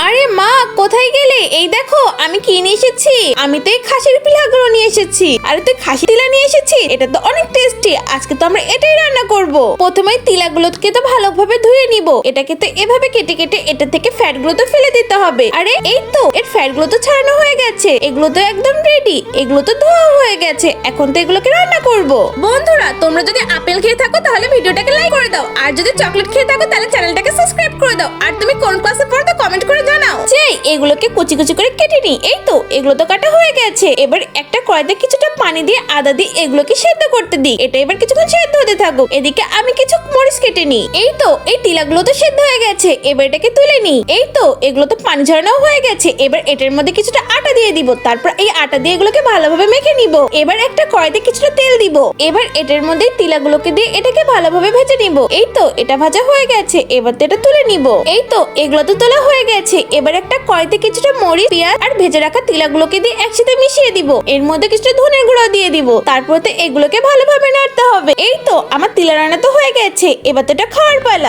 আরে মা, কোথায় গেলে? এই দেখো আমি কি নিয়ে এসেছি। আমি তো এই খাসির পিলাগুলো নিয়ে এসেছি। আরে তুই খাসি তিলা নিয়ে এসেছিস? এটা তো অনেক টেস্টি। আজকে তো আমরা এটাই রান্না করব। প্রথমে তিলাগুলোকে তো ভালোভাবে ধুয়ে নিব। এটাকে তো এভাবে কেটে কেটে এটা থেকে ফ্যাট গুলো তো ফেলে দিতে হবে। আরে এই তো এর ফ্যাট গুলো তো ছাড়ানো হয়ে গেছে। এগুলো তো একদম রেডি। এগুলো তো ধোয়া হয়ে গেছে। এখন তো এগুলোকে রান্না করব। বন্ধুরা, তোমরা যদি আপেল খেয়ে থাকো তাহলে ভিডিওটাকে লাইক করে দাও, আর যদি চকলেট খেয়ে থাকো তাহলে চ্যানেলটাকে সাবস্ক্রাইব করে দাও, আর তুমি কোন ক্লাসে পড়ো তা কমেন্ট করে জানাও। যেই এগুলোকে কুচি কুচি করে কেটে নি। এই তো এগুলো তো কাটা হয়ে গেছে। এবার একটা কড়াইতে কিছুটা পানি দিয়ে আদা দিয়ে এগুলোকে সেদ্ধ করতে দিই। এটা এবার কিছুক্ষণ সেদ্ধ হতে থাকুক। এদিকে আমি কিছু মরিচ কেটে নিই। এই তো এই তিলাগুলো তো সেদ্ধ হয়ে গেছে। এবার এটাকে তুলে নিই। এই তো এগুলো তো পানি ঝরানো হয়ে গেছে। এবার এটার মধ্যে কিছুটা আটা দিয়ে দিব। তারপর এই আটা দিয়ে এগুলোকে ভালোভাবে মেখে নিব। এবার একটা কড়াইতে কিছুটা তেল দিব। এবার এটার মধ্যে তিলাগুলোকে দিয়ে এটাকে ভালোভাবে ভেজে নিব। এই তো এটা ভাজা হয়ে গেছে। এবার তো এটা তুলে নিব। এই তো এগুলো তো তোলা হয়ে গেছে। এবার একটা কড়াইতে কিছুটা মরিচ, পেঁয়াজ আর ভেজে রাখা তিলাগুলোকে দিয়ে একসাথে মিশিয়ে দিব। এর মধ্যে কিছুটা ধনের গুঁড়ো দিয়ে দিব। তারপর তো এগুলোকে ভালোভাবে নাড়তে হবে। এই তো আমার তিলা রান্না তো হয়ে গেছে। এবার তো এটা খাওয়ার পালা।